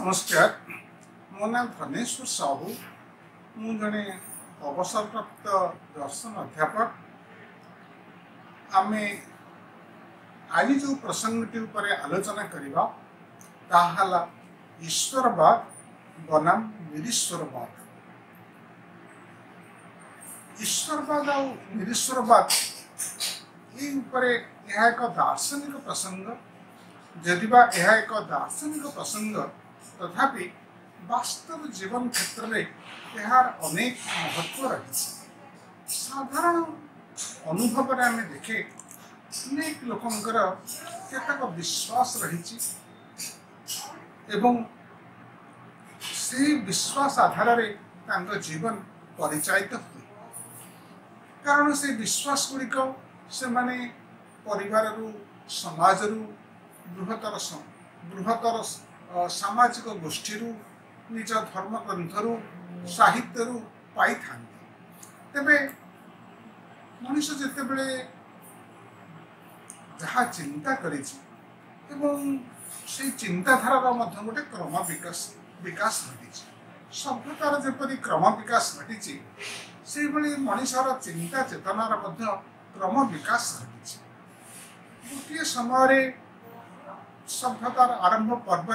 नमस्कार। मो नाम धनेश्वर साहू। मु जड़े अवसरप्राप्त दर्शन अध्यापक। आमे आज जो प्रसंगटी उपरे आलोचना करिबा ताहाला ईश्वरवाद बनाम निरीश्वरवाद। ईश्वरवाद और निरीश्वरवाद ये उपरे यह एक दार्शनिक प्रसंग। जदिबा यह एक दार्शनिक प्रसंग तथापि वास्तव जीवन क्षेत्र में यार अनेक महत्व रही। साधारण अनुभव में आम देखे अनेक लोकंकर केतक विश्वास रही एवं से विश्वास आधार रे जीवन परिचालित हुए। कारण से विश्वास गुड़िक से माने परिवार समाज बृहतर सामाजिक गोष्ठी निज धर्म ग्रंथ साहित्य पाई था। तेबे मनुष्य जिते बड़े जहाँ चिंता करी से चिंताधारा गोटे क्रम विकास घटी। सभ्यतार जपरी क्रम विकास घटी से मनुष्यर चिंता चेतनार क्रम विकास घटी। गोटे समय सभ्यतार आरंभ पर्व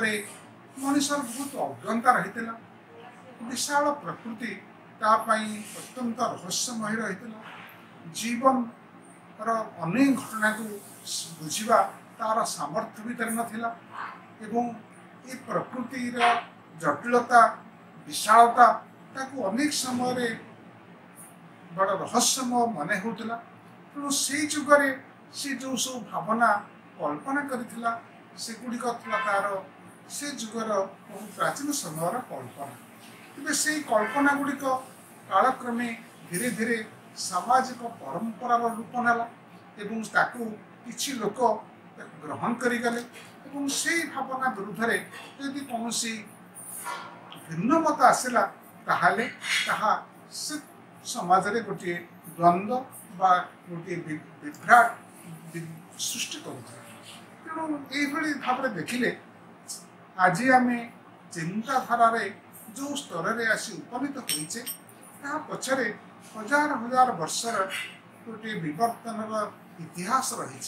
मनुष्य बहुत अज्ञता रही। विशाल प्रकृति अत्यंत रहस्यमय रही। जीवन अनेक घटना को बुझा तार सामर्थ्य भी नाला एवं ये प्रकृतिर जटिलता विशालता ताकू अनेक समय बड़ रहस्यमय मन होता। तेणु से जुगरे से जो सब भावना कल्पना करथिला सेगुड़िक तार से जुगर बहुत प्राचीन समय कल्पना। तेज से कल्पना गुड़िक कालक्रमे धीरे धीरे सामाजिक परंपरार रूप नाला एवं ताकू किछि लोक ग्रहण करिगले एवं से भावना विरुद्ध यदि कौन भिन्न मत आसला ताहाले ताहा से समाज रे गोटे द्वंद्व बा गोटे विभ्राट सृष्टि कर। तेणु ये भाव देखिले आज आम चिंताधारा जो स्तर में आसी उपनीत होइछे ता पछरे हजार हजार वर्षर गोटे विवर्तन इतिहास रही।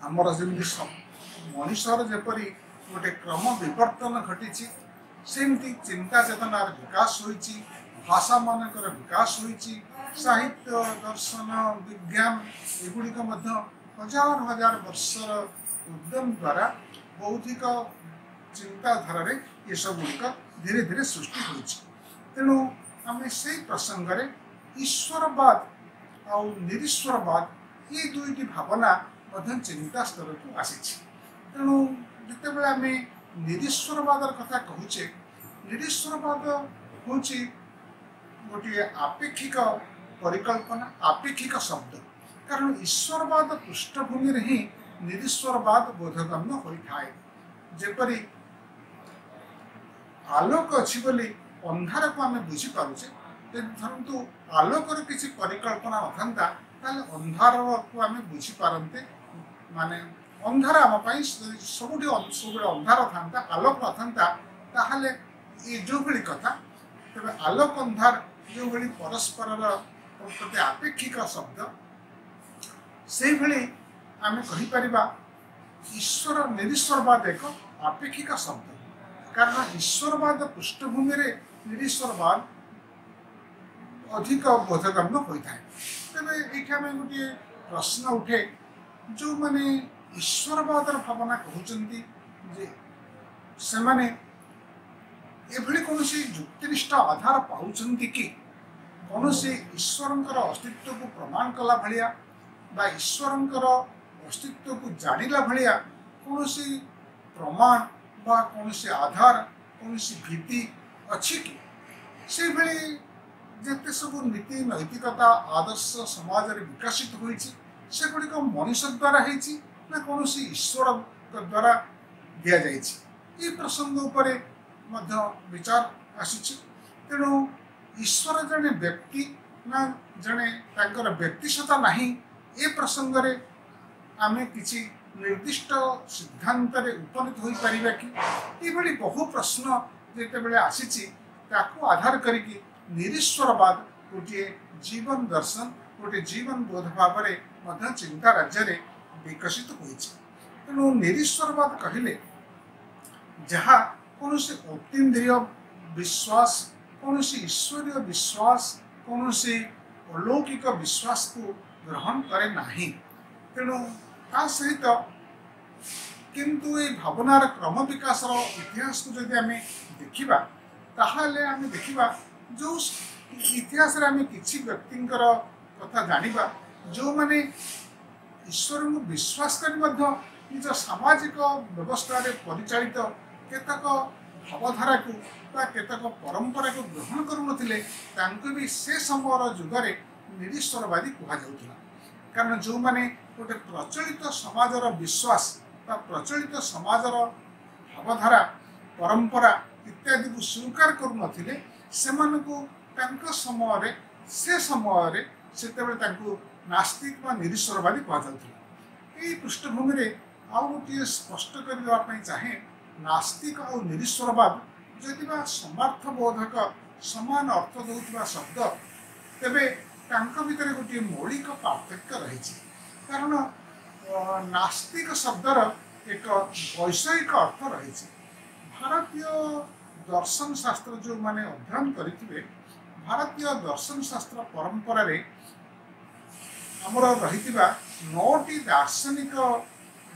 आमर जमी मनुष्यर जपरी गोटे क्रम विवर्तन घटी सेमती चिंता चेतनार विकास होइछि, भाषा मानकर विकास होइछि, साहित्य दर्शन विज्ञान एगुड़िक हजार हजार वर्षर उद्यम द्वारा बौद्धिक चिंताधारा ये सब गुड़िक धीरे धीरे सृष्टि होइछि। तेणु आम से प्रसंग ईश्वरवाद और निरीश्वरवाद ये दुईटी भावना चिंता स्तर को आसी। तेणु जितेबाला आम निरीश्वरवाद कथा कहूचे निरीश्वरवाद हूँ गोटे आपेक्षिक परिकल्पना आपेक्षिक शब्द। कारण ईश्वरवाद पृष्ठभूमि में ही निरीश्वरवाद बोधगम्य होता है। जेपरी आलोक अच्छी बोली अंधार को आम बुझीपारे धरतु आलोकर किसी परिकल्पना नथा अंधार को आम बुझीपारते माने अंधार आम सब अंधार था आलोक नथा ये जो भली कथा तेज आलोक अंधार जो भली परस्पर प्रति आपेक्षिक शब्द से भली आम कहीपर ईश्वर निरीश्वरवाद एक आपेक्षिक शब्द। कारण ईश्वरवाद पृष्ठभूमि में निरीश्वरवाद अधिक बोधगम्य होता है। तेरे ये गोटे प्रश्न उठे जो मैंने ईश्वरवाद भावना कहते से माने एभली कौन युक्तिनिष्ठ आधार पाउछंती कि कौन ईश्वर अस्तित्व को प्रमाण कला भलिया बा ईश्वर अस्तित्व को जानिला भलिया कौन प्रमाण बा कौन आधार कौन भीति अच्छी कि से भली जिते सब नीति नैतिकता आदर्श समाज रे विकसित होइछि से गुड़िक मनुष्य द्वारा होइछि ना कौन ईश्वर द्वारा दिया जाइछि। ये प्रसंग उपरे मध्य विचार आसुछि। तेणु ईश्वर जने व्यक्ति ना जने तांकर व्यक्तिशता नहीं ए प्रसंग रे आमे किछि निर्दिष्ट सिद्धांत उपनीत हो पारिबा कि ये बहु प्रश्न जितेबले आसी आधार करिकी निरीश्वरवाद गोटे जीवन दर्शन गोटे जीवन बोध भाव में चिंता राज्य में विकसित होती। तेणु निरीश्वरवाद कहले जहाँ कौन से अतीन्द्रिय विश्वास कौन ईश्वरीय विश्वास कौन अलौकिक विश्वास को ग्रहण करे नहीं। तेणु ता सहित किंतु ये भावनार क्रम विकास इतिहास को जदि आम देखा ताहले आम देखा जो इतिहास रे आम किसी व्यक्ति कथा जानिबा जो माने ईश्वर को विश्वास कर निज सामाजिक व्यवस्था रे परिचालित केतक भावधारा को केतक परंपरा को ग्रहण करूनथिले भी से समय जुगरे निरीश्वरवादी कहा जाउथिला। कारण जो माने गोटे प्रचलित समाजर विश्वास बा प्रचलित समाजर भावधारा परंपरा इत्यादि को स्वीकार करूनथिले सेमानकु तांको समय से समय नास्तिक व निरीश्वरवादी कहा जाउथिला। एई पृष्ठभूमि रे आउ गोटे स्पष्ट कर देबा चाहे नास्तिक और निरीश्वरवाद जदि समर्थ बोधक समान अर्थ दौथिबा शब्द तेबे तांको भितर गोटे मौलिक पार्थक्य रही। कारण नास्तिक शब्दर एक वैषयिक अर्थ रही। भारतीय दर्शन शास्त्र जो माने अध्ययन करिथिबे भारतीय दर्शन शास्त्र परंपरा रे आमर रहितिबा 9टी दार्शनिक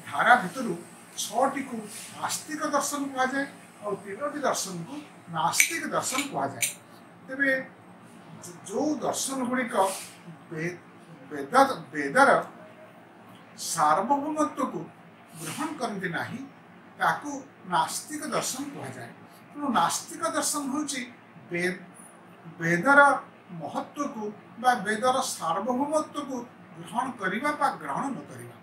धारा भितरु 6टी को आस्तिक दर्शन कहा जाए और 3टी दर्शन को नास्तिक दर्शन कहा जाए। तेबे जो दर्शन गुड़िक वेदर सार्वभौमत्व को ग्रहण करती नहीं ताकू नास्तिक दर्शन कहा जाए। तेणु नास्तिक दर्शन होची वेदर महत्व को बा वेदर सार्वभौमत्व को ग्रहण करिबा बा ग्रहण न करिबा।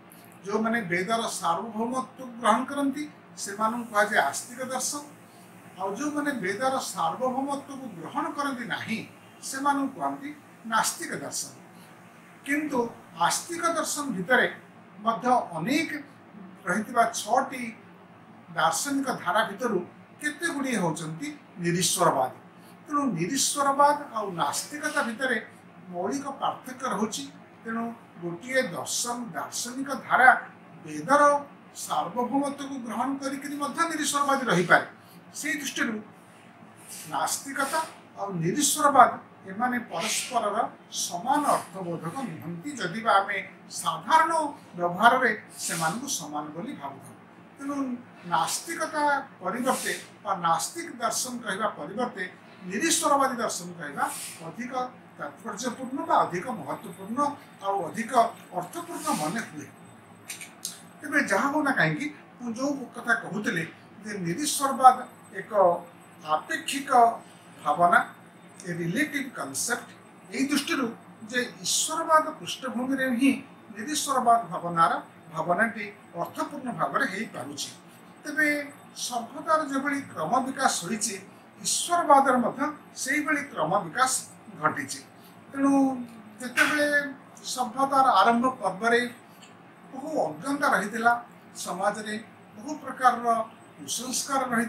जो माने वेदर सार्वभौमत्व ग्रहण करती से कहा जाए आस्तिक दर्शन और जो माने वेदर सार्वभौमत्व को ग्रहण करती नहीं से कहती नास्तिक दर्शन। किंतु आस्तिक दर्शन भितर मध्य अनेक रही 6टी दार्शनिक धारा भितर केते गुड़ी होचंती निरीश्वरवादी। तेणु निरीश्वरवाद और नास्तिकता भितर मौलिक पार्थक्य रहुची। तेणु गोटे दर्शन दार्शनिक धारा वेदर सार्वभौमत्व को ग्रहण करके निरीश्वरवादी रही पारे। से दृष्टि नास्तिकता और निरीश्वरवाद एमाने परस्पर समान अर्थबोधक नुहंती जदि आम साधारण व्यवहार में से समान बोली भावुँ। तेणु नास्तिकता परिवर्ते नास्तिक दर्शन कहवा परिवर्ते निरीश्वरवादी दर्शन कहवा अधिक तात्पर्यपूर्ण बा अधिक महत्वपूर्ण और अधिक अर्थपूर्ण मन हुए। तेज जहाँ होना कहीं जो कथा कहते निरीश्वरवाद एक आपेक्षिक भावना ए रिलेटिव कन्सेप्ट यही दृष्टि जे ईश्वरवाद पृष्ठभूमि रे ही निरीश्वरवाद भावनाटी अर्थपूर्ण भाव में हो पारुछि। तेबे सभ्यतार जो क्रम विकास होइछि ईश्वरवादर से क्रम विकास घटी। तेणु जितेबले सभ्यतार आरंभ पर्व बहु अज्ञता रही समाज रे बहु प्रकार कुसंस्कार रही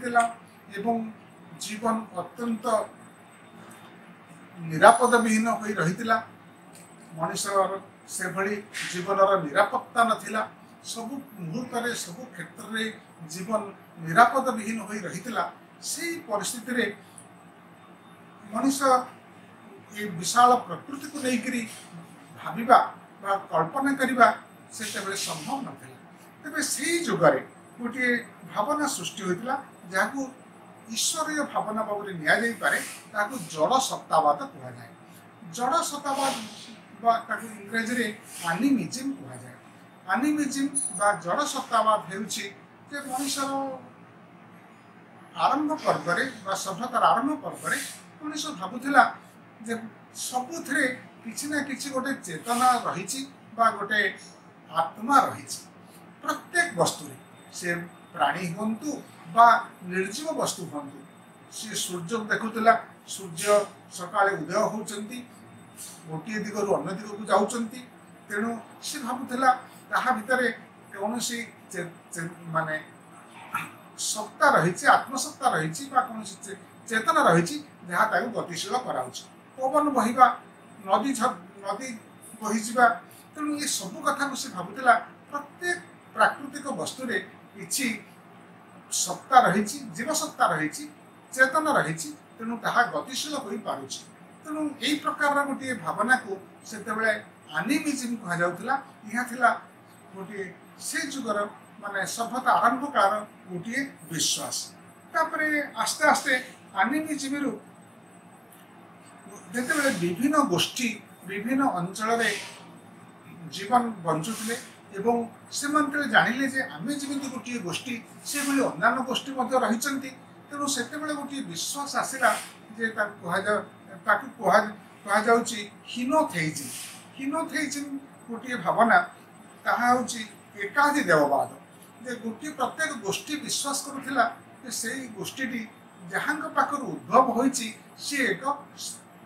जीवन अत्यंत निरापद विहीन हो रही। मनुष्यर से भली जीवनर निरापत्ता नथिला। सबु मुहूर्त सबु क्षेत्र में जीवन निरापद विहीन हो रही। से परिस्थिति रे मनुष्य ये विशाल प्रकृति को लेकर भाविबा बा कल्पना करिबा सेतेबेले संभव नथिला। तेबे से जुगरे गोटे भावना सृष्टि होइतिला जाहाकू ईश्वरीय भावना भाव में निया जाई पारे ताकू जड़ सत्तावाद कहा जाए। जड़ सत्तावाद इंग्रेजी रे एनिमिज्म कहा जाए। एनिमिज्म बा जड़ सत्तावाद हेउछि जे मनुष्यर आरंभ पर्व सभ्यतार आरंभ पर्व मनुष्य भावुला जे सबुथिरे किछि ना किछि गोटे चेतना रही गोटे आत्मा रही। प्रत्येक वस्तु से प्राणी हूँ बा निर्जीव वस्तु हूँ सी सूर्य देखुला सूर्य सकाळे उदय होती गोटे दिगरु अन्य दिग को जाऊँच। तेणु सी भावुला ता भितर कौन सी माने सत्ता रही आत्मसत्ता रही कौन चेतना रही जहाँ ताकू गतिशील कराऊँ पवन बहवा नदी नदी बहीजा तेणु ये सब कथा को सी भावुला प्रत्येक प्राकृतिक वस्तु किसी सत्ता रही जीवसत्ता रही चेतना रही तेणु ताहा गतिशील हो पारुछि तेणु यही प्रकार गोटे भावना को सेतेबेले एनिमिज्म कहुला यहाँ गोटे से जुगर माने सभ्यता आरंभ काल गोटे विश्वास तापरे आस्ते आस्ते एनिमिज्म जिते विभिन्न गोष्ठी विभिन्न अंचल जीवन बंचुले एवं से जानिले जे आमे जमी गोटे गोष्ठी से भली अन्य गोष्ठी रही तेणु से गोटे विश्वास आसला जे हिनोथेइजिम हिनोथेइजिम गोटे भावना ताहा होची एकाधी देववाद जे गोटे प्रत्येक गोष्ठी विश्वास करुला से गोष्ठी जहाँ पाखर उद्भव होइछि सी एक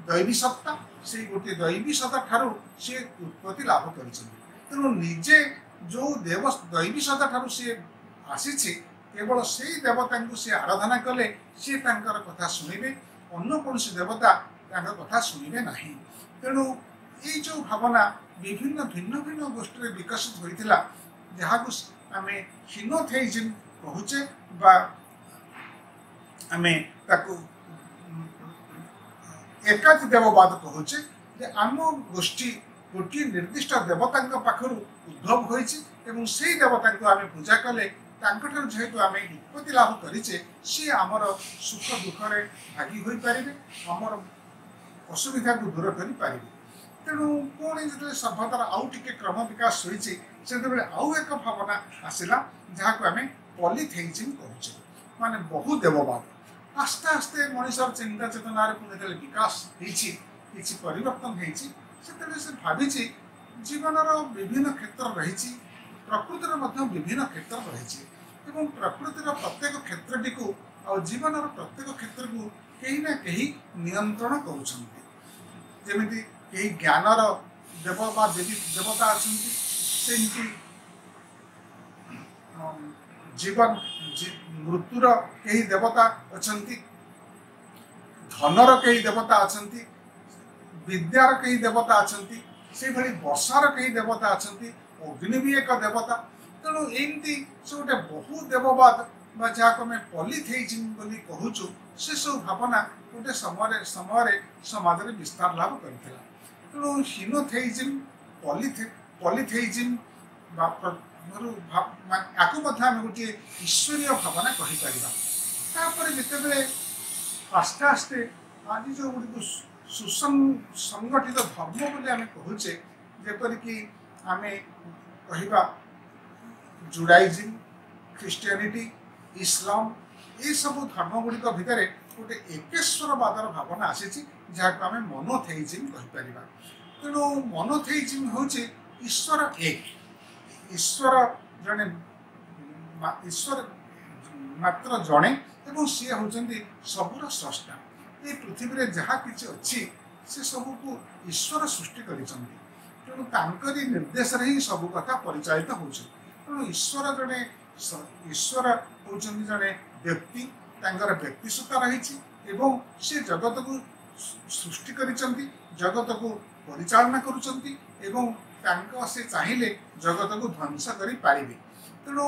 दैवी सत्ता से गोटे दैवी सत्ता ठारू सी उत्पत्ति लाभ कर तेणु निजे जो देव दैवी सत्ता ठारू सी आसी केवल से देवता को सी आराधना कले सी कथा शुणे अन्न कौन देवता कथा शुणे ना तेणु ये जो भावना विभिन्न भिन्न भिन्न गोष्ठी विकसित होता जहाँ आम हिनोथेइजिम कहूचे आम एकाधी देववाद कहूचे जे आम गोष्ठी गोटे निर्दिष्ट देवता पाखर उद्भव होती से देवता को आम पूजा कले जेहेतु आम उत्पत्ति लाभ करेचे सी आमर सुख दुखे भागी हो पारे आमर असुविधा को दूर कर तेणु पुणी जो सभ्यतार आउ टे क्रम विकास होती से आउ एक भावना आसला जहाँ को आम पॉलीथेइजिम कहूचे माने बहु देववाद आस्ते आस्ते मनुष्यर चिंता चेतना पुणी विकास किसी परिवर्तन से भावी जीवनर विभिन्न क्षेत्र रही प्रकृतिर विभिन्न क्षेत्र रही प्रकृतिर प्रत्येक क्षेत्रटी को और जीवनर प्रत्येक क्षेत्र को कहीं ना कहीं नियंत्रण करुँच कहीं ज्ञानर देव बा देवी देवता अच्छा जीवन मृत्युर कई देवता अच्छा धनर कई देवता अच्छा विद्यार कई देवता अच्छा से भली वर्षार कई देवता अच्छा अग्नि भी एक देवता तेणु एमती से गोटे बहु देववाद जहाँ आम पॉलीथेइजिम कहूँ से सब भावना गोटे समय समाज में विस्तार लाभ करता तेणु हिनोथेइजिम पॉलीथेइजिम गोटे ईश्वरीय भावना कहीपर जिते आस्ते आस्ते आज जो गुड़ी सुसंगठित धर्म बोली आम कहूचे जेपरिक आम कहिबा जुडाइजिम ख्रीस्टियानिटी इस्लाम ये सब धर्म गुड़िक भितर गोटे एकेश्वरवादर भावना आसी जहाँ को आम मोनोथेइजिम कहीपर तेणु मोनोथेइजिम हूँ ईश्वर एक ईश्वर जड़े ईश्वर मात्र जड़े और सी हूँ सबूर स्रष्टा ये पृथ्वी जहाँ कि अच्छी से सबू को ईश्वर सृष्टि तेणु तांकरी निर्देश ही सब कथा परिचालित हो तेणु ईश्वर जड़े ईश्वर हूँ जड़े व्यक्ति व्यक्तिसत्ता रही से जगत को सृष्टि जगत को परिचालना करुँच से चाहिए जगत को ध्वंस कर पारे तेणु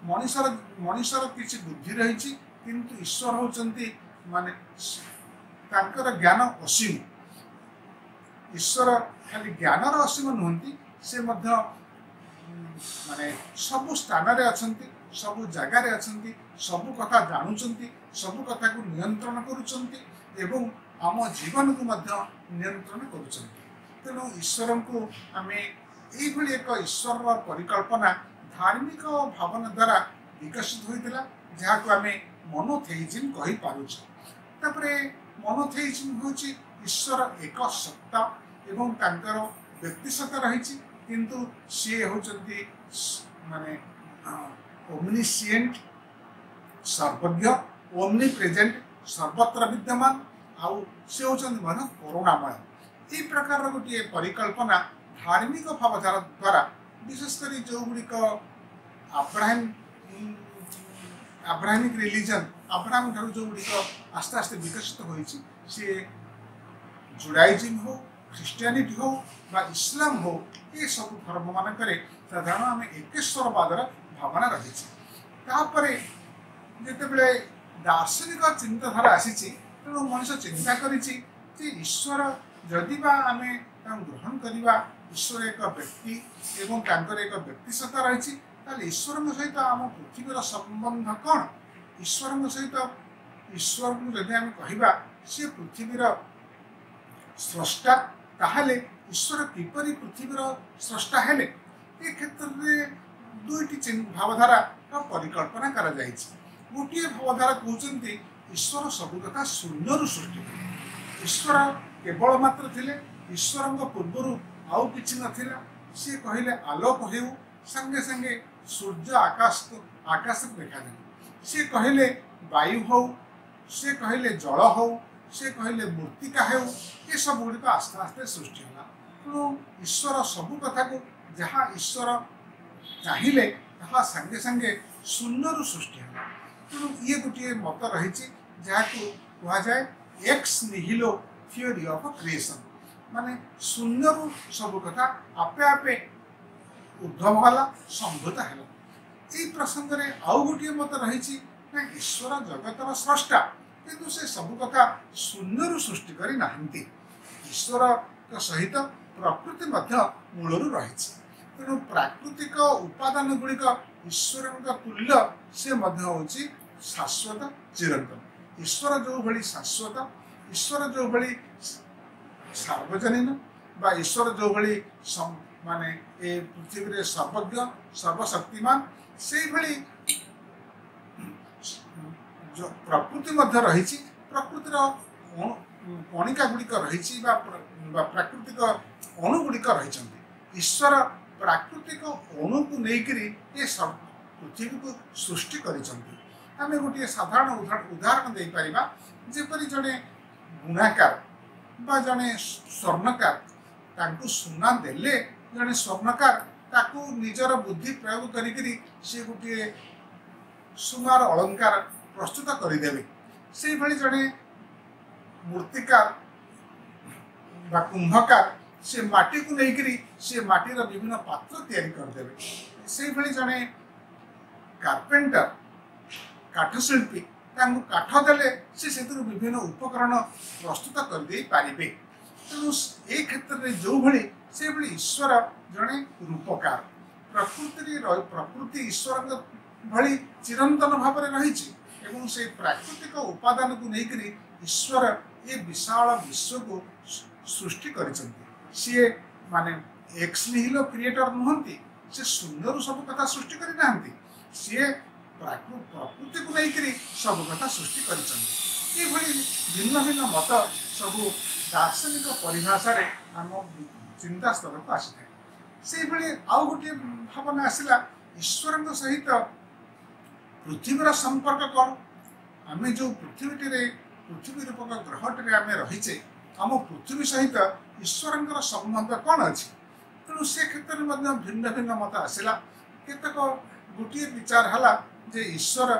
मनुष्यर किसी बुद्धि रही किंतु ईश्वर होचंती माने ज्ञान असीम ईश्वर खाली ज्ञानर असीम नुहंती से मध्य माने सबु स्थान रे अछंती सबु जगार अछंती सबु कथा जानुचंती सबु कथा को नियंत्रण करुचंती एवं आम जीवन को मध्य नियंत्रण करुचंती तेणु ईश्वर को आम ये एक ईश्वर परिकल्पना धार्मिक भावना द्वारा विकसित होता जहाँ को आम मोनोथेइजिम कही पारे मोनोथेइजिम हूँ ईश्वर एक सत्ता एवं तांकर व्यक्तिसत्ता रही किंतु सी होचंती माने ओमनिशिएंट सर्वज्ञ ओमनी प्रेजेंट सर्वत्र विद्यमान आउ से होचंती करुणामय ये प्रकार गोटे परिकल्पना धार्मिक भावधारा द्वारा विशेषकर जो गुड़िक अब्राहमिक रिलीजन अब्राहम ठार जो गुड़िक आस्ते आस्ते विकसित होती सी जुडाइजिम हो ख्रीष्टियानिटी हो बा इस्लाम हो ये सब धर्म मानक साधारण आम एकेश्वरवादर भावना रही जिते दार्शनिक चिंताधारा आसी तेणु मनुष्य चिंता कर ईश्वर जदि बा आम ग्रहण करवा ईश्वर एक व्यक्ति एवं एक व्यक्तिशता रही ईश्वर सहित आम पृथ्वीर संबंध कौन ईश्वर सहित ईश्वर को जदि आम कहवा सी पृथ्वीर स्रष्टा ताहले ईश्वर किपरि पृथ्वीर स्रष्टा हेले ए क्षेत्र में दुईटी भावधारा परिकल्पना करा जायछि। गोटे भावधारा कहते ईश्वर सब कथा शून्य सृष्टि ईश्वर केवल मात्र थिले ईश्वर पूर्वर आउ किछि नथिला सी कहले आलोक हेउ संगे संगे सूर्य आकाश देखा जाए सी कहले वायु हो सी कहले जल हो से कहले मूर्तिका हो ये सब गुड़िक आस्ते आस्ते सृष्टि है तेणु ईश्वर सबू कथा को जहाँ ईश्वर चाहिए संगे संगे शून्य सृष्टि है तेणु ये गोटे मत रही जहाँ कहुए एक्स निहिलो थियोरी ऑफ क्रिएशन माने शून्य सब कथा आपे आपे उद्भव है संभूत है ये प्रसंग में आउ गोटे मत रही ईश्वर जगतर स्रष्टा किंतु से सब कथा शून्य सृष्टि करी नाहंती ईश्वर सहित प्रकृति मूलरू रही तेणु प्राकृतिक उपादान गुड़िक ईश्वर तुल्य से होची शाश्वत चिरंतन ईश्वर जो भली शाश्वत ईश्वर जो भली सार्वजनीन बा ईश्वर जो भली माने ए पृथ्वी सर्वज्ञ सर्वशक्तिमान से भली जो प्रकृति मध्य रही प्रकृतिर कणिका गुड़िक रही प्राकृतिक अणु गुड़िक रही ईश्वर प्राकृतिक अणु को लेकर ये सब पृथ्वी को सृष्टि करें गोटे साधारण उदाहरण दे पारिबा जेपरि जड़े बुणाकार बा जड़े स्वर्णकार तांको सुना देले जड़े स्वर्णकार ताकू निजर बुद्धि प्रयोग करी से गोटे सुनार अलंकार प्रस्तुत करदेवे से भली जड़े मूर्तिकार बा कुंभकार से माटी को लेकर से माटीर विभिन्न पात्र तैयारी करदेवे से भली जड़े कार्पेंटर काठशिल्पी काठ देले से विभिन्न उपकरण प्रस्तुत करदे पारिबे तेणु ए क्षेत्र में जो भली से भली ईश्वर जड़े रूपकार प्रकृति ईश्वर भली चिरंतन भाव में रही एवं से प्राकृतिक उपादान को लेकर ईश्वर ये विशाल विश्व को सृष्टि सी माने एक्स निहिलो क्रिएटर नुहंती से शून्य सब कथा सृष्टि करी नाहंती सी प्रकृति को लेकर सब कथा सृष्टि करी भिन्न भिन्न मत सब दार्शनिक परिभाषा आम चिंता स्तर को आसी था से आउ गोटे भावना आसला ईश्वर सहित पृथ्वीर संपर्क कौन आम जो पृथ्वी रूपक ग्रहटे आम रहीचे आम पृथ्वी सहित ईश्वर संबंध कौन अच्छी तेणु से क्षेत्र में भिन्न भिन्न मत आसला केतक गोटे विचार है जे ईश्वर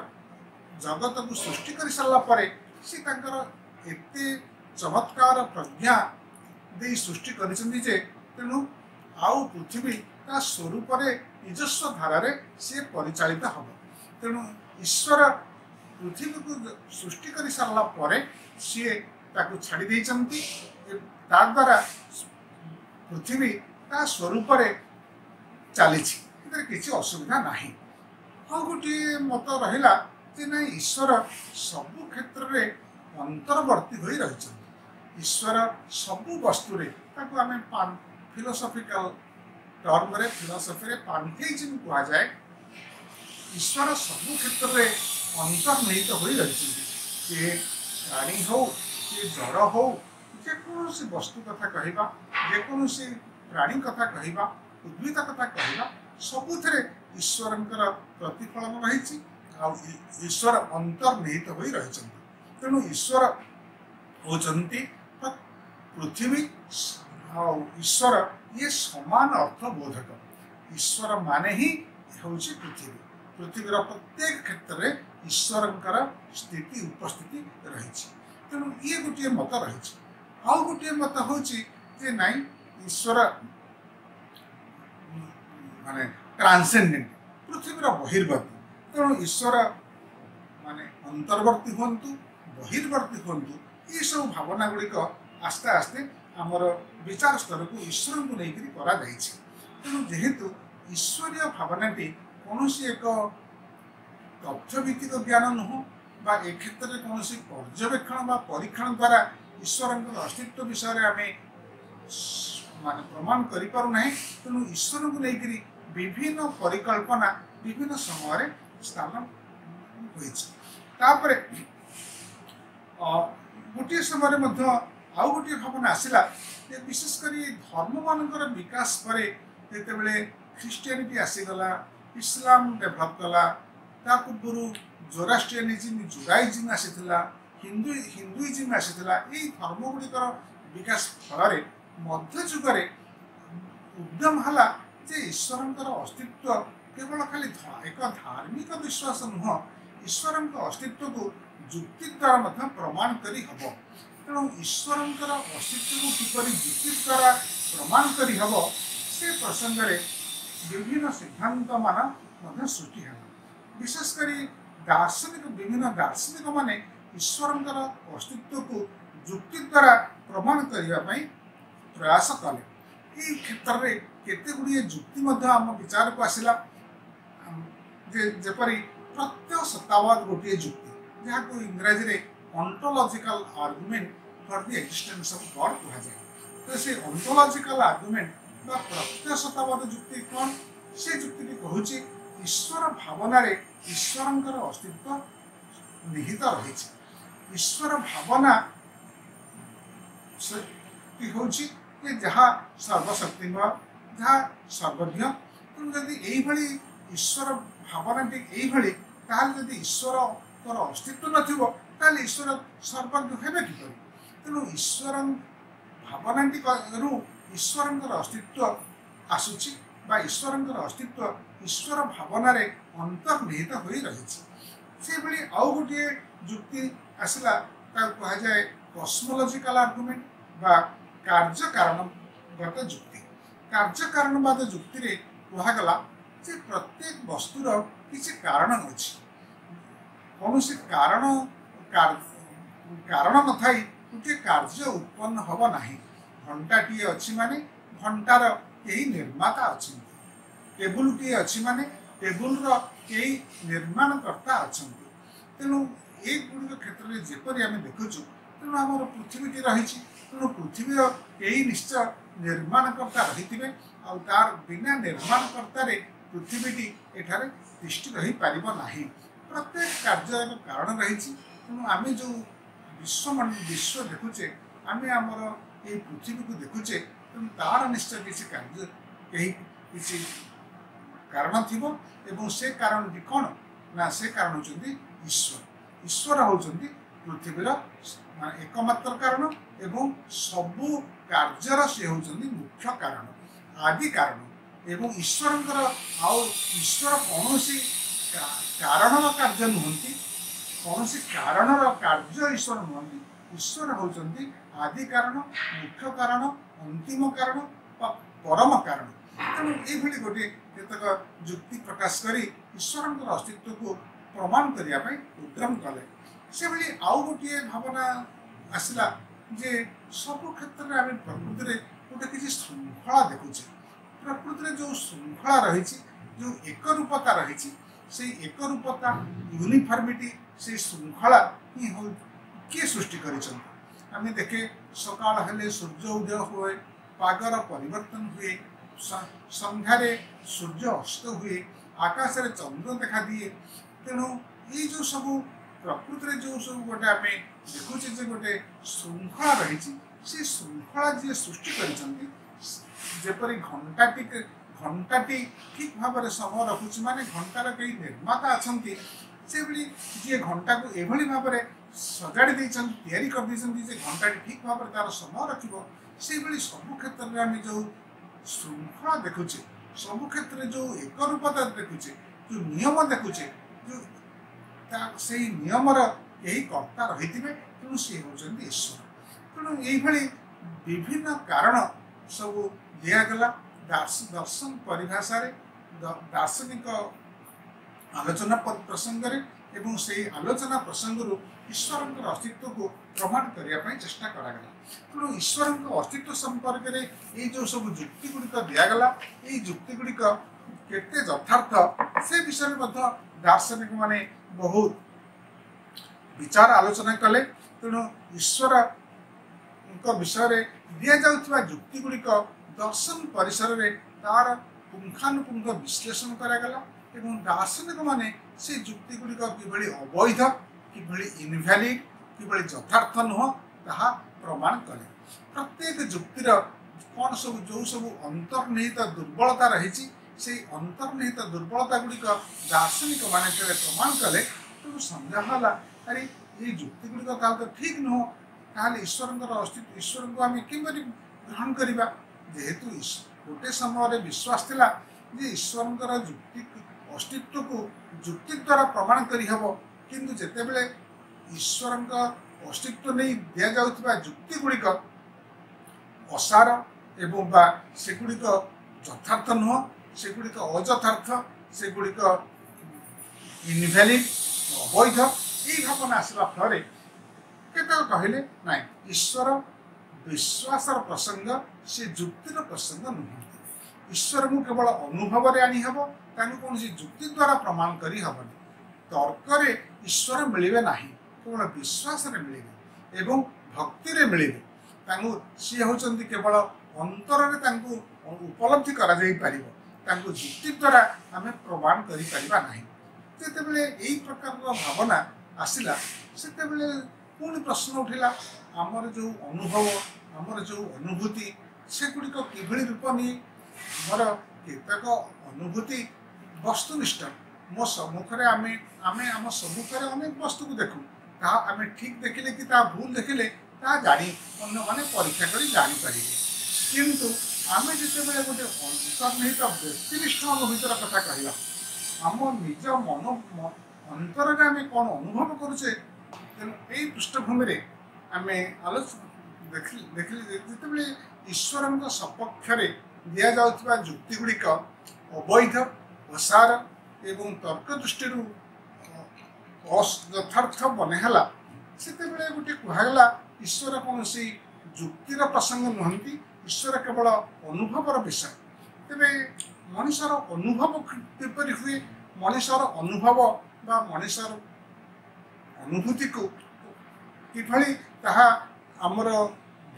जगत को सृष्टि कर सारापर सी एते चमत्कार प्रज्ञा दे सृष्टि कर तेणु आउ पृथ्वी ता स्वरूप निजस्व धारा सी परिचालित हम तेणु ईश्वर पृथ्वी को सृष्टि कर सारापर सी छाड़ी द्वारा पृथ्वी ता स्वरूप चली किसी असुविधा नहीं आ गोटे मत रहा ना ईश्वर सबु क्षेत्र में अंतर्वर्ती हो रही ईश्वर सबु वस्तु आम फिलोसफिकल टर्म रे फिलोसफी रे पांथेइज्म कहा जाए ईश्वर सबु क्षेत्र में अंतर्निहित हो रही प्राणी हो जड़ हो जेकोसी वस्तु कथा कहवा जेकोसी प्राणी कथा कहवा उद्भिद कथा कहवा सबुथे ईश्वर प्रतिफलन रही ईश्वर अंतर्निहित हो रही तेणु ईश्वर होचंती पृथ्वी ईश्वर ये समान अर्थ बोधक ईश्वर माने ही होउछि पृथ्वी। पृथ्वीर प्रत्येक क्षेत्र में ईश्वरंकर स्थिति उपस्थिति रही। तेणु ये गोटे मत रही। आउ गोटे मत होउछि जे नाई ईश्वर माने ट्रांसेंडेंट पृथ्वीर बहिर्वर्ती। तेणु ईश्वर माने अंतर्वर्ती हुंतु बहिर्वर्ती हुंतु ये सब भावना गुड़िक आस्ते आस्ते आमर विचार स्तर को ईश्वर को लेकर करा जाइछि। तेणु जेहेतु ईश्वरीय भावनाटी कौन एक तथ्यभित्तिक ज्ञान नुह बा ए क्षेत्र में कौन पर्यवेक्षण बा परीक्षण द्वारा ईश्वर अस्तित्व विषय में आम माने प्रमाण करि पारु नाही। तेणु ईश्वर को लेकर विभिन्न परिकल्पना विभिन्न समय स्थान होइछि। गोटे समय आउ गोटे भावना आसला विशेषकर धर्म मानकर विकास पर जितेबाला ख्रीष्टियानिटी आसीगला इस्लाम डेभलप कला ता पूर्व जोरास्ट्रियनिज्म जुडाइज्म आसीथिला हिंदुइज्म आसीथिला। यही धर्म गुड़िकर विकास फल मध्य जुगरे उद्यम हला जे ईश्वरंकर अस्तित्व केवल खाली एक धार्मिक विश्वास नुह ईश्वर अस्तित्व को जुक्ति द्वारा प्रमाण करी हब। तेणु ईश्वरंकर अस्तित्व को किपर जुक्ति द्वारा प्रमाण करी हब से प्रसंग में विभिन्न सिद्धांत मान सृष्टि है। विशेषकर दार्शनिक विभिन्न दार्शनिक माने ईश्वरंकर अस्तित्व को जुक्ति द्वारा प्रमाण करने प्रयास कले। ये क्षेत्र में केते गुड़िए जुक्ति आम विचार को आसला जेपरी प्रत्यय सत्तावाद गोटे जुक्ति जहाँ को इंग्राजी में ontological argument for the existence of God कहा जाए। तो से ऑन्टोलॉजिकल आर्गुमेंट बा प्रत्यय सत्तावाद जुक्ति कौन से जुक्ति कहूँ ईश्वर भावना रे ईश्वरंकर अस्तित्व निहित रही। ईश्वर भावना हूँ जहाँ सर्वशक्ति जहाँ सर्वज्ञ। तेणु जदि यही ईश्वर भावनाटी यही जदि ईश्वर अस्तित्व नथिबो ताले ईश्वर सर्वज्ञ हेबे किपरि। तेणु ईश्वर भावनाटी ईश्वरंकर अस्तित्व आसुची बा ईश्वरंकर अस्तित्व ईश्वर भावना रे अंतर्निहित होई रहिछि। से भली आउ गोटे जुक्ति आसला कहा जाए कस्मोलॉजिकल आर्गुमेंट बा कार्य कारणगत जुक्ति। कार्य कारणवाद जुक्ति रे कहगला जे प्रत्येक वस्तुर किसी कारण अछि। कौन से कारण न थाई गोटे कार्य उत्पन्न हब नाही। घंटाटी अच्छी माने घंटार कई निर्माता अच्छी। टेबुलटी अच्छी माने टेबुलर कई निर्माणकर्ता अच्छा। तेणु ये गुड़िक क्षेत्र में जेपरी आम देखुचु तेणु आम पृथ्वीटी रही। तेणु पृथ्वीर कई निश्चय निर्माणकर्ता रही तार बिना निर्माणकर्ता पृथ्वीटी एठारे तिष्ठि रही पारिबो नाही। प्रत्येक कार्य एक कारण रही। तेणु आम जो विश्व देखुचे आम आमर ये पृथ्वी को देखुचे तेणु तार निश्चय किसी कार्य कहीं किसी कारण थी एवं से कारण कौन ना से कारण होचंदी ईश्वर। ईश्वर होचंदी पृथ्वीर एकमात्र कारण एवं सबु कार्यर से होचंदी मुख्य कारण आदि कारण। एवं ईश्वरंकर आउ ईश्वर कौन कारणर कार्य नुहंती कौन कारणर कार्य ईश्वर नुहंती। ईश्वर होचंदी आदि कारण मुख्य कारण अंतिम कारण परम कारण। तेणु ये गोटे केतक जुक्ति प्रकाश करी ईश्वरंकर अस्तित्व को प्रमाण करने उद्यम कले। से भली आउ गोटे भावना आसला जे सब क्षेत्र में आम प्रकृति में गोटे किसी श्रृंखला देखुचे। प्रकृति में जो श्रृंखला रही जो एक रूपता रही से एक रूपता यूनिफॉर्मिटी से श्रृंखला ही किए सृष्टि करें। देखे सकाल हेले सूर्य उदय हुए पागर परिवर्तन हुए संध्यारे सूर्य अस्त हुए आकाश रे चंद्र देखा दिए। तेणु ये जो सब प्रकृति जो सब गोटे आम देखुचे जे गोटे श्रृंखला रही से श्रृंखला जी सृष्टि करपरी घंटाटी ठीक भाव में समय रखुच माने घंटार कई निर्माता अच्छा से जी घंटा को एभली भाव में सजाड़ी तैयारी कर घंटाटी ठीक भाव में तार समय रखिब से सबु क्षेत्र में आम जो श्रृंखला देखुचे सब क्षेत्र जो एक रूपता देखुचे जो नियम देखुचे जो से नियमर यही कर्ता रही तेणु सी होती ईश्वर तेणु ये विभिन्न कारण सब दिगला दर्शन परिभाषा दार्शनिक आलोचना प्रसंग एवं से आलोचना प्रसंग ईश्वर अस्तित्व को प्रमाण करने चेष्टा करागला तेणु ईश्वर अस्तित्व संपर्क में ये जो सब जुक्ति गुड़िक दिगला ये जुक्ति गुड़िक केते यथार्थ से विषय में दार्शनिक माने बहुत विचार आलोचना कले तेणु ईश्वर विषय दि जाउथिबा जुक्ति गुड़िक दर्शन परिसर में तार पुंखानुपुंख विश्लेषण करागला एवं दार्शनिक माने से जुक्ति गुड़िक कि अवैध कि इनभैलिड कि यथार्थ नुह ताहा प्रमाण कले प्रत्येक जुक्तिर कौन सब जो सब अंतर्निहित दुर्बलता रही से अंतर्निहित दुर्बलता गुड़िक दार्शनिक मान प्रमाण कले तेणु समझाला अरे ये जुक्ति गुड़िक तो ठीक नुह ताल ईश्वर अस्तित्व ईश्वर को आम कि ग्रहण करवा जेहेतु गोटे समय विश्वास थिला जे ईश्वर जुक्ति अस्तित्व को जुक्ति द्वारा प्रमाण करहब किंतु जेतेबेले ईश्वर अस्तित्व नहीं दि जाउथिबा जुक्ति गुड़िक असार एवं बा सेगुड़िक यथार्थ नुह सेगुड़िक अयथार्थ सेगुड़िक इनभैलिड अवैध ये भावना आसला फल केतक कहले ना ईश्वर विश्वासर प्रसंग से जुक्तिर प्रसंग नुहति ईश्वर को केवल अनुभव में आनीहब कौन जुक्ति द्वारा प्रमाण करहबनी तर्क ईश्वर मिले ना केवल विश्वास मिले एवं भक्ति रे मिले सी होती केवल अंतर उपलब्धि कर जुक्ति द्वारा आम प्रमाण करें जितेबले यही प्रकार भावना आसला से पुणी प्रश्न उठिला आमर जो अनुभव आमर जो अनुभूति सेगुड़िक किभଳି रूप नहीं मोर केतक अनुभूति वस्तुनिष्ठ मो सम्मुख आम आम सम्मुख अनेक वस्तु को देखूँ ता आम ठीक देखिले कि ता भूल देखिले ता जानी अन्य माने परीक्षा कर जापर किंतु आम जिते गोटे अंतर्निहित व्यक्तिनिष्ठ अनुभूतिर कथा कहला आम निज मन अंतर में आम कौन अनुभव करुचे तेणु यही पृष्ठभूमि आम देखिले जिते ईश्वर सपक्ष दि जाउथिबा जुक्ति गुड़िक अवैध असार एवं तर्क दृष्टि यथार्थ बनेहला से गोटे कहला ईश्वर कौन सी जुक्तिर प्रसंग नुहति ईश्वर केवल अनुभवर विषय तेरे मनुष्यर अनुभव किपरि हुए मनुष्यर अनुभव बा मनुष्यर अनुभूति को किभଳି ताहा आमर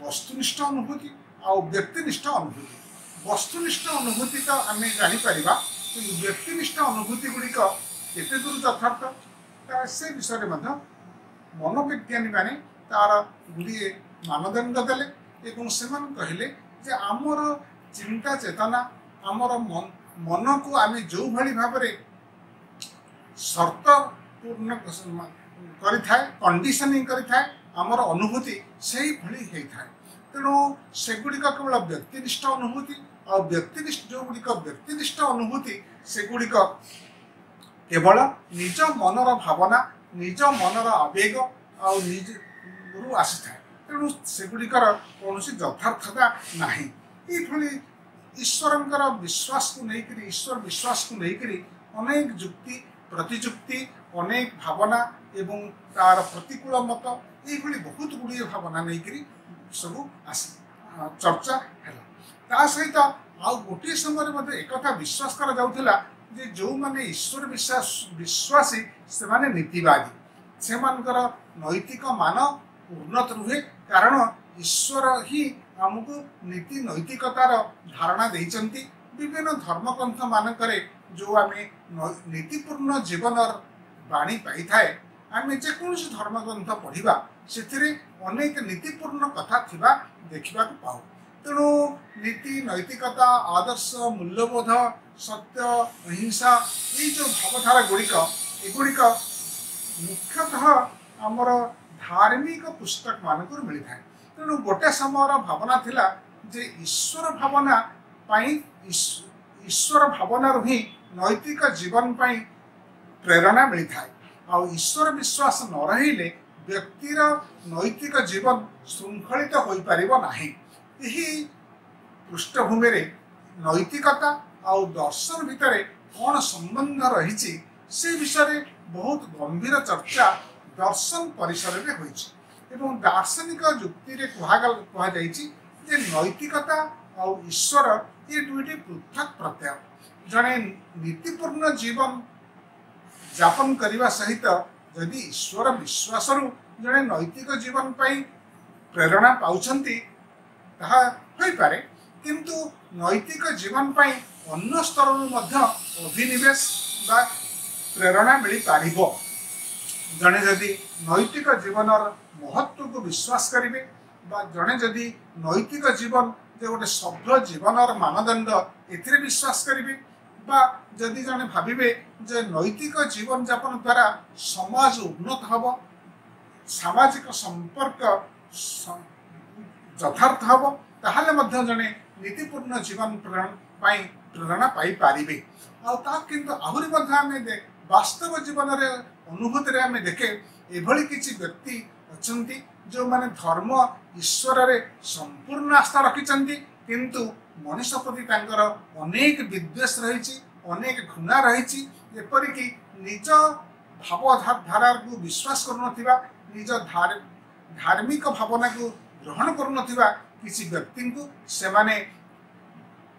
वस्तुनिष्ठ अनुभूति आ व्यक्तिनिष्ठ अनुभूति वस्तुनिष्ठ अनुभूति तो आम जापर कि व्यक्तिनिष्ठ अनुभूति गुड़िक केते दूर यथार्थ से विषय में मनोविज्ञानी माने तार गुड़िए मानदंड देले से कहले जे आमर चिंता चेतना आमर मन को आम जो भली भाव शर्त पूर्ण कंडीशनिंग आमर अनुभूति से ही भली होता है तेणु सेगुड़िक केवल व्यक्तिनिष्ठ अनुभूति और व्यक्तिनिष्ठ जो गुड़िक व्यक्तिनिष्ठ अनुभूति सेगुड़िक केवल निज मनर भावना निज मनर आवेग और निज रु आसी था तेणु सेगुड़िकर कौन यथार्थता ना ये ईश्वर विश्वास को लेकर ईश्वर विश्वास को लेकर अनेक जुक्ति प्रतिजुक्ति अनेक भावना एवं तार प्रतिकूल मत ये बहुत गुड़िए भावना नहीं सब चर्चा है सहित आउ गोटे समय एक विश्वास कर जाउथिला जे जो माने ईश्वर विश्वासी से माने नीतिवादी से मानकर नैतिक मान उन्नत रुहे कारण ईश्वर ही आमको नीति नैतिकतार धारणा देइचंती विभिन्न धर्मग्रंथ मानकरे जो आम नीतिपूर्ण जीवन बाणी पाई थाए आम जेकोसी धर्मग्रंथ पढ़ा से अनेक नीतिपूर्ण कथा थिबा देखा पाऊ तेणु नीति नैतिकता आदर्श मूल्यबोध सत्य अहिंसा ये जो भावधारा गुड़िक एगुड़िक मुख्यतः आमर धार्मिक पुस्तक मानक मिलता है तेणु गोटे समय भावना थिला जे ईश्वर भावना पाई ईश्वर भावना ही नैतिक जीवन पाई प्रेरणा मिलता है। आ ईश्वर विश्वास न रहिले व्यक्तिर नैतिक जीवन श्रृंखलित हो पारिबो नाही। एही पृष्ठभूमि रे नैतिकता आ दर्शन भितर कौन संबंध रही से विषय बहुत गंभीर चर्चा दर्शन परिसर में होइछि एवं दार्शनिक जुक्ति रे कहा जे नैतिकता और ईश्वर ये दुईटी पृथक प्रत्यय। जड़े नीतिपूर्ण जीवन यापन करने सहित यदि ईश्वर विश्वास जड़े नैतिक जीवन पाई प्रेरणा पाउछंती ताहा होई पारे, किंतु नैतिक जीवन पाई अन्य स्तर अभिनिवेश बा प्रेरणा मिल पारिबो। जड़े जदि नैतिक जीवन महत्व को विश्वास करेंगे बा जड़े जदि नैतिक जीवन जे गोटे सभ्य जीवन मानदंड एथिरे विश्वास करेंगे बा जदि जड़े भाविबे जे नैतिक जीवन यापन द्वारा समाज उन्नत हब, सामाजिक संपर्क यथार्थ हब, ताहले मध्य जड़े नीतिपूर्ण जीवन प्रेरणा पाई पारिबे। किंतु आहुरी मध्य आमे वास्तव जीवन रे अनुभूति रे आमे देखे एभली किछि व्यक्ति अछंती जो माने धर्म ईश्वर रे संपूर्ण आस्था रखिचंती, किंतु मनुष्य प्रति तांकर अनेक विद्वेष रहिछि, अनेक घृणा रहिछि। एपरि कि निज भावधारा को विश्वास करनथिबा, निज धार्मिक भावना को ग्रहण करनथिबा किछि व्यक्ति को सेमाने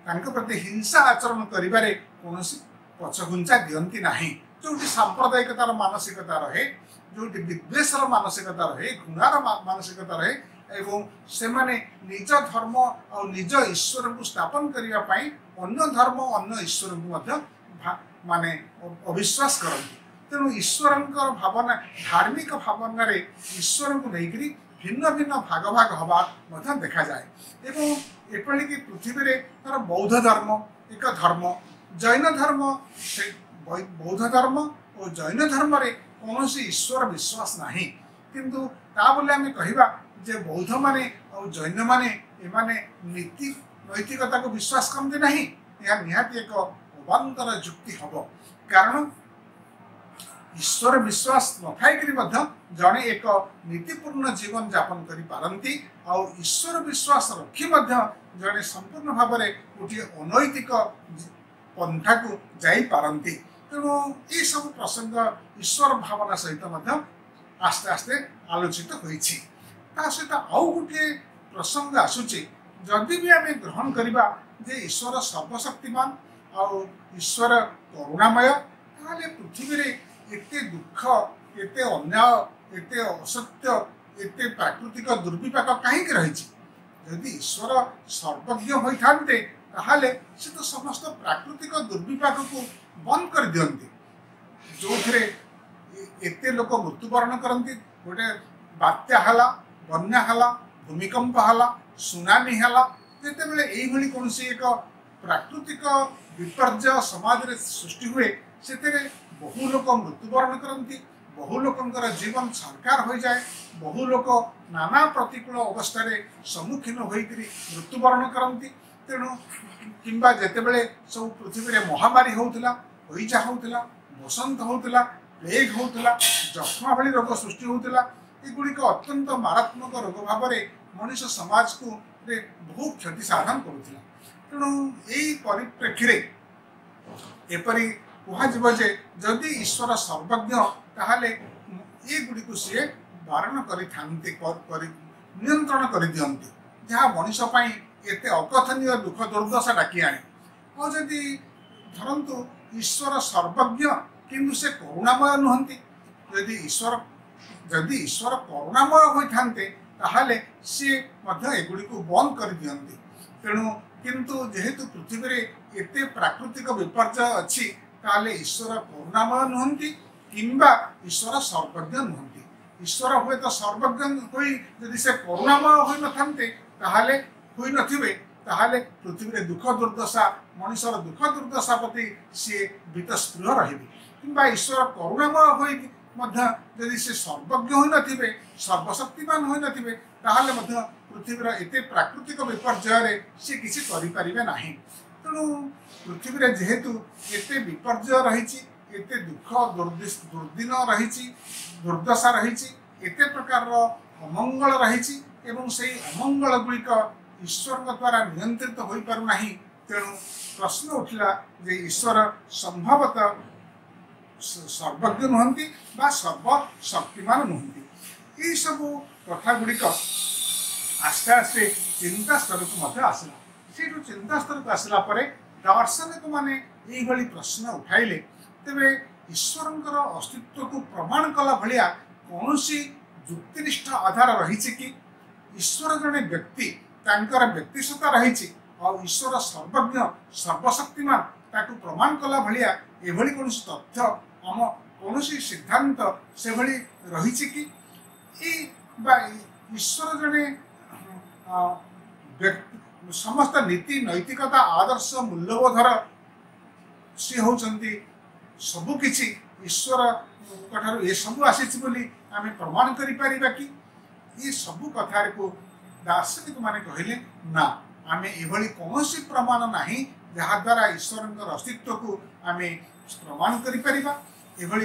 तांक प्रति हिंसा आचरण करिबारे कोनोसी पछघुंचा दियंती नाही। जो सांप्रदायिकतार मानसिकता रहे, जो विद्वेषर मानसिकता रहे, घृणार मानसिकता रहे एवं सेमाने निज धर्म और निज ईश्वर को स्थापन करने पाई अन्य धर्म अन्य ईश्वर को माने अविश्वास करती। तेणु ईश्वर भावना धार्मिक भावना रे ईश्वर को लेकर भिन्न भिन्न भाग भाग हवा देखा जाए। एवं एपरि कि पृथ्वी रे तार बौद्ध धर्म एक धर्म, जैन धर्म बौद्ध धर्म और जैन धर्म रे कौन ईश्वर विश्वास नाही, किंतु ता बोले आमे कहिबा जे बौद्ध माने और जैन माने एमाने नीति नैतिकता को विश्वास करते नहीं। यह निहाती एक अवान्तर जुक्ति हब, कारण ईश्वर विश्वास न थाइकरी जड़े एक नीतिपूर्ण जीवन यापन करि पारंती और ईश्वर विश्वास रखी जड़े संपूर्ण भाव में गोटे अनैतिक पंथा को जाई पारंती। तेणु ये सब प्रसंग ईश्वर भावना सहित आस्ते आस्ते आलोचित होइछि। ता सहित आउ गोटे प्रसंग आसुछि, जदि भी आमे ग्रहण करिबा जे ईश्वर सर्वशक्तिमान और ईश्वर करुणामय, ताहले पृथ्वी रे एते दुख, एते अन्याय, एते असत्य, एते प्राकृतिक दुर्विपाक कहीं रही। यदि ईश्वर सर्वज्ञ होइथान्ते ताहले से तो समस्त प्राकृतिक दुर्विपाक को बंद कर दियंती। जो थे एते लोक मृत्युवरण करती, गोटे बात्या हला, बन्या हला, भूमिकंप हला, सुनामी हला, जेते बेले एई भली कोनसी एक प्राकृतिक विपर्य समाज रे सृष्टि हुए, सेतेरे बहु लोक मृत्युवरण करती, बहु लोकंकर जीवन सरकार हो जाए, बहु लोक नाना प्रतिकूल अवस्था सम्मुखीन होकर मृत्युवरण करती। तेणु किंबा जेतेबेले सब पृथ्वी रे महामारी होउतला, होइजा होउतला, बसंत होउतला, प्लेग होउतला, जक्ष्मा भली रोग सृष्टि होउतला, एगुड़िक अत्यंत मारात्मक रोग भाव में मनुष्य समाज को बहुत क्षति साधन करुला। तेणु यही परिप्रेक्षी एपरी कह जदि ईश्वर सर्वज्ञ ताहले ये गुड़ी सी बारण कर नियंत्रण कर दियंती, जहाँ मनुष्य पाई एते अकथनीय दुख दुर्दशा डाकी आने। और जदि धरतु ईश्वर सर्वज्ञ किंतु से करुणामय नुहंती, जदि ईश्वर करुणामय होइथान्ते ताहले सी एगुड़ी को बंद कर दियंती। तेणु किंतु जेहेतु पृथ्वी रे एते प्राकृतिक विपर्य अच्छी, ताहले ईश्वर करुणामय नुहंती किंबा ईश्वर सर्वज्ञ नुहंती। ईश्वर हुए तो सर्वज्ञ होई यदि से करुणामय होई नथान्ते ताहले होई नथिबे, ताहले पृथ्वी रे दुख दुर्दशा मनुष्यर दुख दुर्दशा प्रति सी बीतस्पृह रहिबे। किंबा ईश्वर करुणामय होई मध्य यदि से सर्वज्ञ होई नथिबे, सर्वशक्तिमान होई नथिबे, ताहले मध्य पृथ्वी रे एते प्राकृतिक विपर्य रे से किछि करि परिबे नाही। तेणु पृथ्वी रे जेहेतु एते विपर्य रही, एते दुख दुर्दिन रही, दुर्दशा रही, एते प्रकार अमंगल रही, से अमंगल गुड़िक ईश्वर द्वारा नियंत्रित हो पारना। तेणु प्रश्न उठिला जे ईश्वर संभवतः सर्वज्ञ नुहंती बा सर्वशक्तिमान नुहंती। ये सब कथा गुड़िक आस्ते आस्ते चिंता स्तर को आसला। से चिंता स्तर को आसला परे दार्शनिक माने यही प्रश्न उठाइले तेरे ईश्वर अस्तित्व को प्रमाण कला भलिया कौन युक्तिनिष्ठ आधार रही कि ईश्वर जड़े व्यक्ति तांकर व्यक्तिशता रही और ईश्वर सर्वज्ञ सर्वशक्तिमान ताकू प्रमाण कला भलिया एभली कौन तथ्य आम कौन सिद्धांत से भली रही कि ईश्वर जड़े समस्त नीति नैतिकता आदर्श मूल्यबोधर सी होती सबकि ईश्वर ये सब आसी आम प्रमाण करें कि ये सब कथा को दार्शनिक माने कहले ना आम एभली कौन प्रमाण ना जहाद्वारा ईश्वर अस्तित्व को आम प्रमाण करें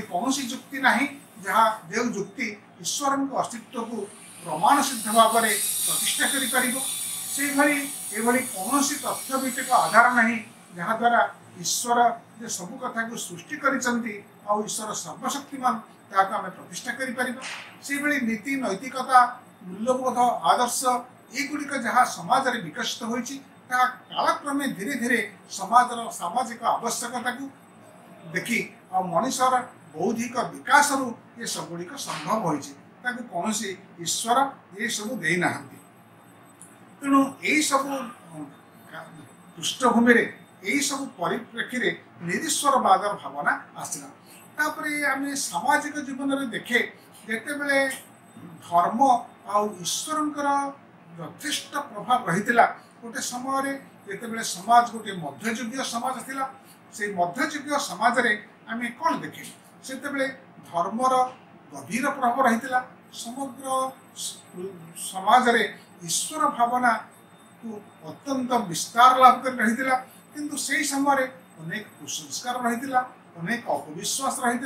कौन युक्ति ना जहाँ जो युक्ति ईश्वर अस्तित्व को प्रमाण सिद्ध भाव में प्रतिष्ठा कर कौन तथ्य भित्तिक आधार ना जहाद्वारा ईश्वर जे सब कथा को सृष्टि करिसंती और ईश्वर सर्वशक्तिमान ताको आम प्रतिष्ठा करें नीति नैतिकता मूल्यबोध आदर्श एगुड़िक जहाँ समाज में विकसित होती कालक्रमे धीरे धीरे समाजर सामाजिक आवश्यकता को देखी और मनुष्यर बौद्धिक विकास ये सबुड़िक संभव होती कौन ईश्वर ये सब देना। तेणु यही सब पृष्ठभूमि यही सब परिप्रेक्षी में निरीश्वरवाद भावना आसला। तापरे आम सामाजिक जीवन में देखे जिते बड़े धर्म और ईश्वर यथेष्ट प्रभाव रही गोटे समय जिते समाज गोटे मध्ययुगीय समाज थिला से मध्ययुगीय समाज रे आम कौन देखे से धर्मर गभीर प्रभाव रही समग्र समाज रे ईश्वर भावना को अत्यंत विस्तार लाभ कर रही किंतु से समय अनेक कुसंस्कार रही अनेक अपविश्वास रही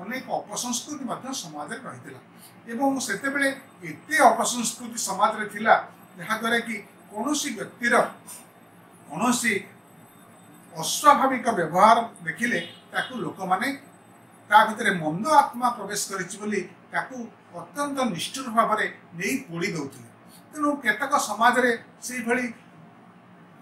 अनेक अपसंस्कृति समाज रही से एते अपसंस्कृति समाज रे थिला जहाद्वारा कि कौन व्यक्तिर कौन अस्वाभाविक व्यवहार देखिले लोक माने भितर मंद आत्मा प्रवेश करी अत्यंत निष्ठुर भाव में नहीं पोड़ी दौले। तेणु केतक समाज रे से भली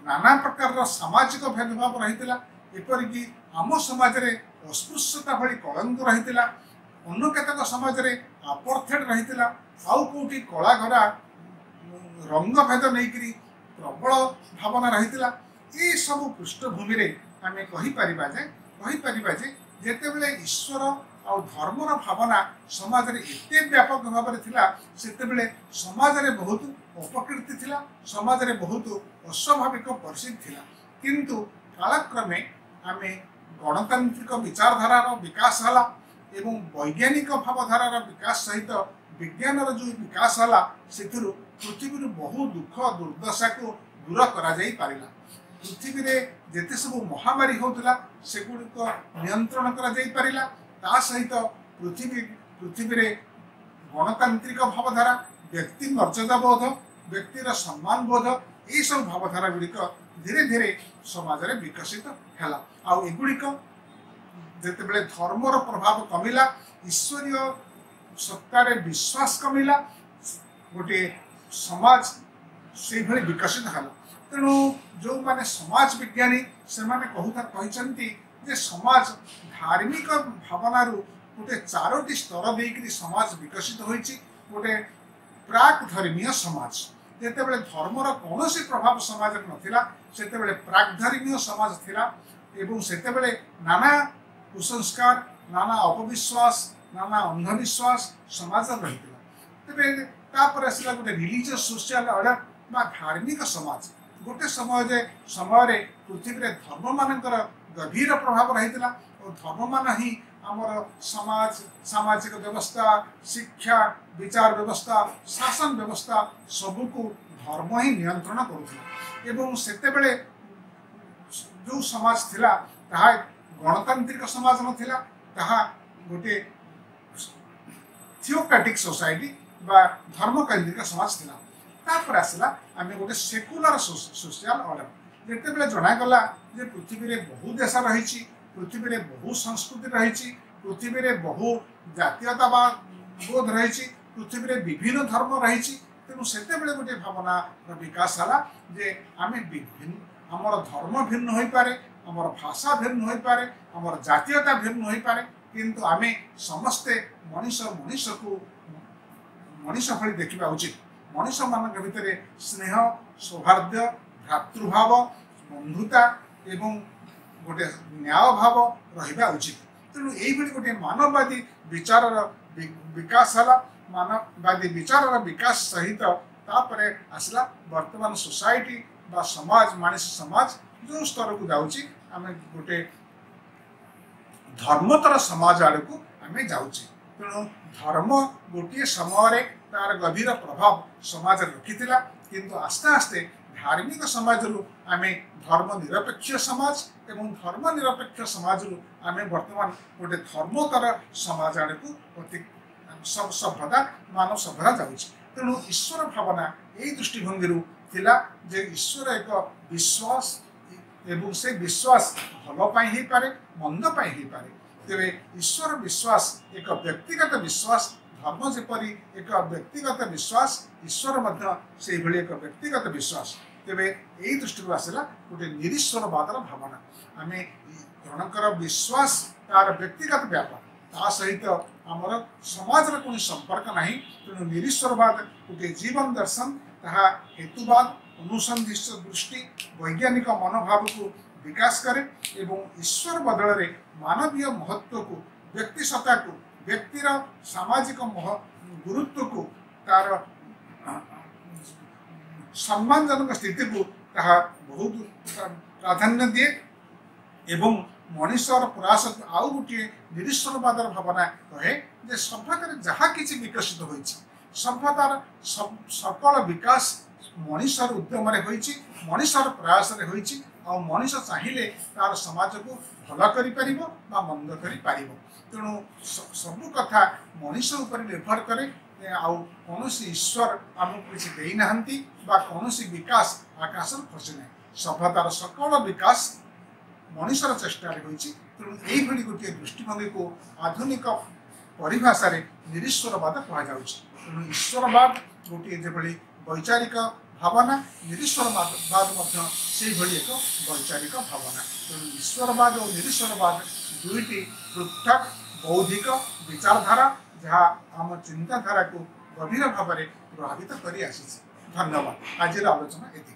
नाना प्रकार सामाजिक भेदभाव रही एपरिकी आम समाज रे अस्पृश्यता भली कलंक रही अन्य केतक समाज रे अपार्थेड रही आउ कोठी कला घरा रंग भेद नहीं प्रबल भावना रही ये सब पृष्ठभूमि रे आम कहीपर जेते बेले ईश्वर और धर्मर भावना समाज रे एते व्यापक भाव में थिला सेते बेले समाज रे बहुत अपकीर्ति थिला समाज रे बहुत अस्वाभाविक परिस्थिति थिला किंतु कालक्रमे आम गणतांत्रिक विचारधारार विकास हला एवं वैज्ञानिक भावधारार विकास सहित विज्ञान जो विकास हला सेथिरु पृथ्वी बहु दुख दुर्दशा को दूर करा जाई पारिला। पृथ्वी रे जेते सब महामारी होतला सेगुड़िक नियंत्रण करा जाई पारिला ता सहित पृथ्वी रे गणतांत्रिक भावधारा व्यक्ति मर्यादा बोध व्यक्तिर सम्मान बोध ये सब भावधारा गुड़िक धीरे धीरे समाज रे विकसित हैला आ एगुड़िक जेतेबेले धर्मर प्रभाव कमिला ईश्वरीय सत्तार विश्वास कमिला गोटे समाज से भली विकसित है। तेणु जो माने समाज विज्ञानी से माने कहते जे समाज धार्मिक भावनार गोटे चारोटी स्तर देकर समाज विकसित होती गोटे प्राक धर्मीय समाज जितेबाला धर्मर कौन प्रभाव समाज नाला से प्राक धर्मीय समाज थिला एवं सेतेबेले नाना कुसंस्कार नाना अपविश्वास नाना अंधविश्वास समाज रही तेरे आसला गोटे रिलीजियस सोशल अर्डर बा धार्मिक समाज गोटे समय पृथ्वी रे धर्म मानकर गभीर प्रभाव रही और धर्म मान ही आमर समाज सामाजिक व्यवस्था शिक्षा विचार व्यवस्था शासन व्यवस्था सबको धर्म ही नियंत्रण करुला। जो समाज थिला ताहा गणतांत्रिक समाज नथिला, ताहा गोटे थियोक्रेटिक सोसाइटी बा धर्मकेन्द्रिक समाज थिला। तापर आसला आम गोटे सेकुलर सोशल ऑर्डर जिते बेले जनागला जे पृथ्वी रे बहु देश रही, पृथ्वी रे बहु संस्कृति रही, पृथ्वी रे बहु जातीयतावाद रही, पृथ्वी रे विभिन्न धर्म रही। तेणु सेते बेले गोटे भावना विकास है जे आम विभिन्न आमर धर्म भिन्न हो पारे, आमर भाषा भिन्न हो पारे, आमर जातीयता भिन्न हो पारे, किंतु आम समस्ते मनीष मनीष को मनीष भली देखा उचित। मनीष मान भितर स्नेह, सौहार्द्य, भ्रातृभाव, बंधुता एवं गोटे न्याय भाव रहा उचित। तेणु यही गोटे मानववादी विचार विकास है। मानववादी विचार विकास सहित तापरे आसला वर्तमान सोसाइटी बा समाज मनीष समाज जो स्तर को जाउची आमे गोटे धर्मतर समाज आड़ को आमे जाउची। तेणु धर्म गोटे समय तार गभीर प्रभाव समाज रखिथिला, किंतु आस्ते आस्ते धार्मिक समाज रु आमे धर्म निरपेक्ष समाज एवं धर्म निरपेक्ष समाज रु आमे वर्तमान गोटे धर्मतर समाज आड़ को अति सभ्यता मानव सभ्यता जाउची। तेणु ईश्वर भावना यही दृष्टिभंगी थिला जे ईश्वर एक विश्वास एवं से विश्वास भल पाई ही पारे, मंद पाई ही पारे। तेरे ईश्वर विश्वास एक व्यक्तिगत विश्वास, धर्म जेपरी एक व्यक्तिगत विश्वास, ईश्वर मध्य से भली एक व्यक्तिगत विश्वास। तेरे यही दृष्टि आसला गोटे निरीश्वरवादर भावना। आम जनकर विश्वास तार व्यक्तिगत व्यापार ता सहित आमर समाज कोई संपर्क नहीं। तेणु निरीश्वरवाद गोटे जीवन दर्शन, ताहा हेतुवाद, अनुसंधित दृष्टि, वैज्ञानिक मनोभाव को विकास करे एवं ईश्वर बदल रे मानवीय महत्व को, व्यक्ति सत्ता को, व्यक्तिर सामाजिक गुरुत्व को, तार सम्मानजनक स्थिति को ताहा बहुत प्राधान्य दिए एवं मनीषर प्रयास आउ गोटे निरीश्वरवादर भावना कहे जे सभ्यतार जहाँ किसी विकसित होइछि, सभ्यतार सकल विकास मनीषर उद्यम मनीषर प्रयास आ मनीष चाहिए तार समाज को भल कर मंद कर। तेणु सबु कथा मनीष उपर निर्भर करे। कौन ईश्वर आमको किसी देना कौन विकास आकाश खसी ना। सभ्यतार सकल विकास मनीषर चेष्टा तेणु यही गोटे दृष्टिभंगी को आधुनिक परिभाषा निरीश्वरवाद कहुच्छे। तेणु ईश्वरवाद गोटे जो वैचारिक भावना, निरीश्वरवाद से एक वैचारिक भावना। तेणु ईश्वरवाद और निरीश्वरवाद दुईटी पृथक बौद्धिक विचारधारा जहाँ आम चिंताधारा को गभीर भाव में प्रभावित कर। धन्यवाद। आज आलोचना ये।